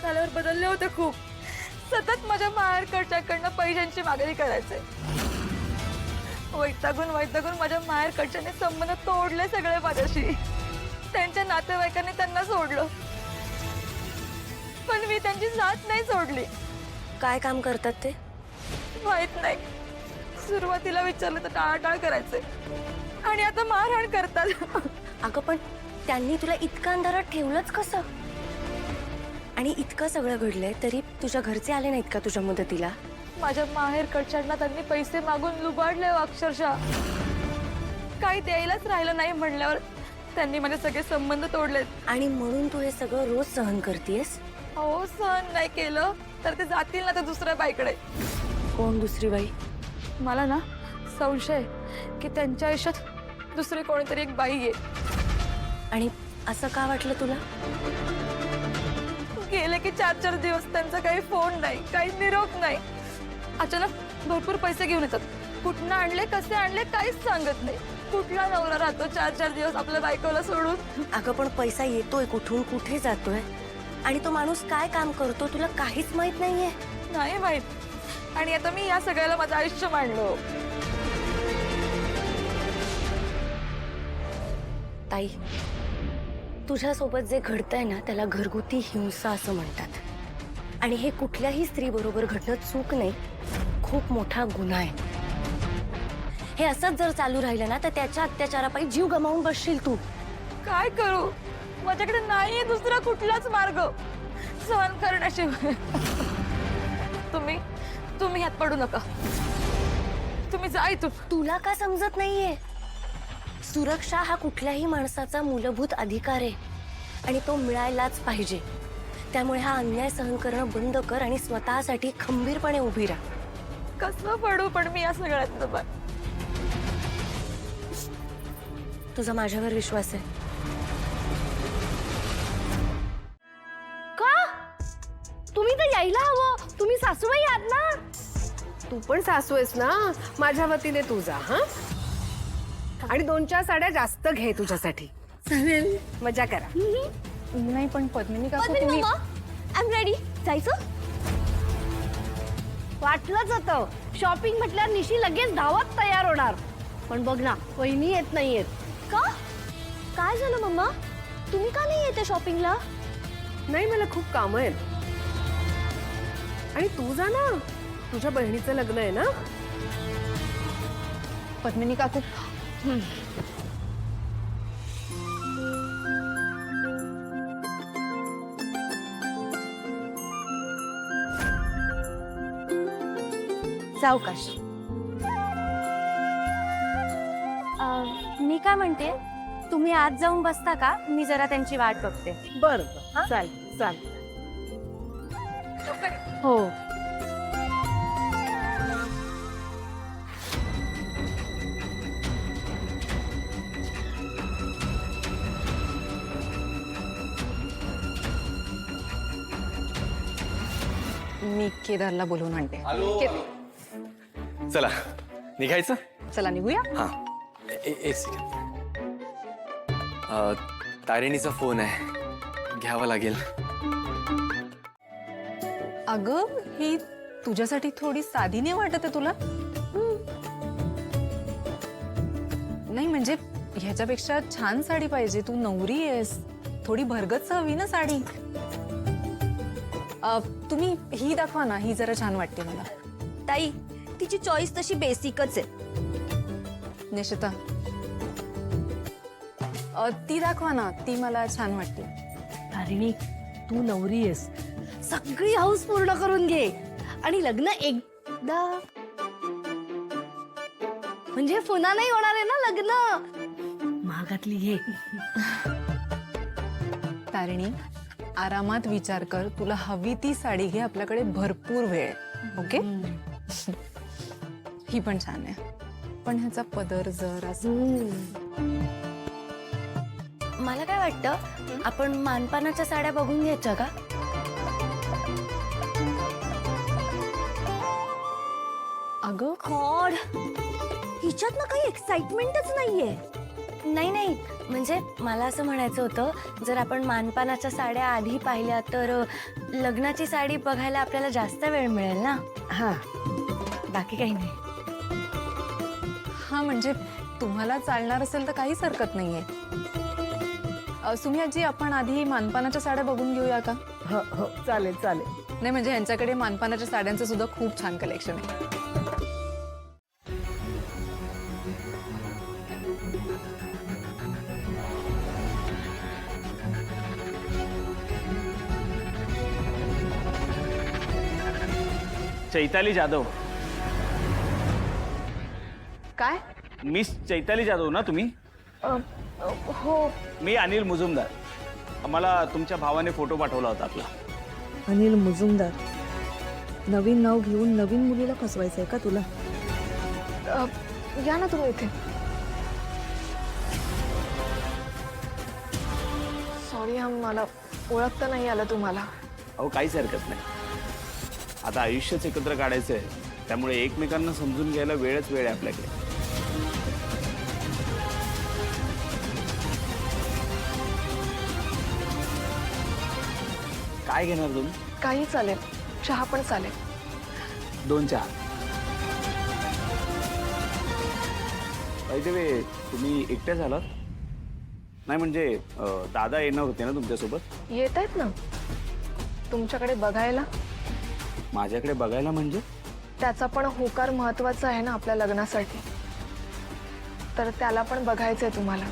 आल्यावर बदलले होते खूप. सतत माझ्या माहेरकडच्याकडनं पैशांची मागणी करायचे. वैतागून वैतागून माझ्या माहेरकडच्याने संबंध तोडले सगळे माझ्याशी. त्यांच्या नातेवाईकांनी त्यांना सोडलं, पण मी त्यांची साथ नाही सोडली. काय काम करतात ते? माहित नाही. सुरुवातीला विचारलं तर टाळाटाळ करायचे आणि आता मारहाण करतात. अगं पण त्यांनी तुला इतकं अंधारात ठेवलंच कसं? आणि इतकं सगळं घडलंय तरी तुझ्या घरचे आले नाहीत का तुझ्या मदतीला? माझ्या माहेरकडच्यांना त्यांनी पैसे मागून लुबाडले अक्षरशः. काही द्यायलाच राहिलं नाही म्हणल्यावर त्यांनी माझे सगळे संबंध तोडलेत. आणि म्हणून तू हे सगळं रोज सहन करतेस? हो, सहन नाही केलं तर ते जातील ना तर दुसऱ्या बाईकडे. कोण दुसरी बाई? मला ना संशय की त्यांच्या आयुष्यात दुसरी कोणीतरी एक बाई आहे. आणि असं का वाटलं तुला? गेले की 4-4 दिवस त्यांचा काही फोन नाही, काही निरोप नाही. अचानक भरपूर पैसे घेऊन येतात. कुठनं आणले, कसे आणले काहीच सांगत नाही. कुठला नवरा राहतो 4-4 दिवस आपल्या बायकोला सोडून? अगं पण पैसा येतोय कुठून, कुठे जातोय आणि तो माणूस काय काम करतो तुला काहीच माहित नाहीये? नाही माहित. आणि आता मी या सगळ्याला माझं आयुष्य मांडलो. ताई, तुझ्यासोबत जे घडतंय ना त्याला घरगुती हिंसा असं म्हणतात. आणि हे कुठल्याही स्त्री बरोबर घडणं चूक नाही, खूप मोठा गुन्हा आहे. हे असंच जर चालू राहिलं ना तर त्याच्या अत्याचारापायी जीव गमावून बसशील तू. काय करू? माझ्याकडे नाहीये दुसरा कुठलाच मार्ग सहन करण्याशिवाय. तुम्ही ह्यात पडू नका. तुम्ही जा इथून. तुला का समजत नाहीये? सुरक्षा हा कुठल्याही माणसाचा मूलभूत अधिकार आहे आणि तो मिळायलाच पाहिजे. त्यामुळे हा अन्याय सहन करणं बंद कर आणि स्वतःसाठी खंबीरपणे उभी राहा. कसं पडू पण मी या सगळ्यात? तुझा माझ्यावर विश्वास आहे का? तुम्ही तर यायला हवं. तुम्ही सासूबाई आहात ना. तू पण सासू आहेस ना, माझ्या वतीने तू जा. हा, आणि 2-4 साड्या जास्त घे तुझ्यासाठी. चालेल. मजा करा. नाही पण पद्मिनी काकू आय तुम्ही एम रेडी. जायचं? वाटलंच होतं. शॉपिंग म्हटल्यावर निशी लगेच धावत तयार होणार. पण बघ ना, वहिनी येत नाहीयेत. का? काय झालं मम्मा? तुम्ही का नाही येते शॉपिंगला? नाही, मला खूप कामं आहेत. आणि तू जा ना, तुझ्या बहिणीचं लग्न आहे ना. पद्मिनी काकू सावकाश. मी काय म्हणते, तुम्ही आज जाऊन बसता का? मी जरा त्यांची वाट बघते. बरं बरं, चाल चाल. हो. मी केदारला बोलवून आणते. चला निघायचं. चला निघूया. हा, एक सेकंड. तारिणीचा फोन आहे, घ्यावा लागेल. अगं ही तुझ्यासाठी थोडी साधी नाही वाटत आहे तुला? नाही म्हणजे ह्याच्यापेक्षा छान साडी पाहिजे. तू नवरी आहेस, थोडी भरगच हवी ना साडी. तुम्ही ही दाखवा ना, ही जरा छान वाटते मला. ताई, तिची चॉईस तशी बेसिकच आहे. निशिता ती दाखवा ना, ती मला छान वाटते. तारिणी, तू नवरी आहेस, सगळी हाऊस पूर्ण करून घे आणि लग्न एकदा म्हणजे पुन्हा नाही होणार आहे ना लग्न. महागातली घे. तारिणी, आरामात विचार कर. तुला हवी ती साडी घे, आपल्याकडे भरपूर वेळ. ओके? ही पण छान आहे, पण ह्याचा पदर जर मला काय वाटतं, आपण मानपानाच्या साड्या बघून घ्यायच्या का? अगं गॉड, हिच्यात ना काही एक्साइटमेंटच नाहीये. नाही नाही, म्हणजे मला असं म्हणायचं होतं, जर आपण मानपानाच्या साड्या आधी पाहिल्या तर लग्नाची साडी बघायला आपल्याला जास्त वेळ मिळेल ना. हा बाकी काही नाही. हा म्हणजे तुम्हाला चालणार असेल तर काहीच हरकत नाहीये. सुमी आजी, आपण आधी मानपानाच्या साड्या बघून घेऊया का? हो हो चालेल चालेल. नाही म्हणजे ह्यांच्याकडे मानपानाच्या साड्यांचं सुद्धा खूप छान कलेक्शन आहे. चैताली जाधव. काय? मिस चैताली जाधव ना तुम्ही? हो. मी अनिल मुजुमदार. मला तुमच्या भावाने फोटो पाठवला होता आपला. अनिल मुजुमदार, नवीन नाव घेऊन नवीन मुलीला फसवायचंय का तुला? या ना तुम्ही इथे. सॉरी हा, मला ओळखता नाही आलं तुम्हाला. अहो काहीच हरकत नाही. आता आयुष्यच एकत्र काढायचं आहे, त्यामुळे एकमेकांना समजून घ्यायला वेळच वेळ आहे आपल्याकडे. काय घेणार तुम्ही? काही चालेल, चहा पण चालेल. 2 चहा. बाय द वे, तुम्ही एकट्या झालात? नाही म्हणजे दादा येणार होते ना तुमच्यासोबत? येत आहेत ना तुमच्याकडे बघायला. माझ्याकडे बघायला म्हणजे? त्याचा पण होकार महत्वाचा आहे ना आपल्या लग्नासाठी, तर त्याला पण बघायचंय तुम्हाला.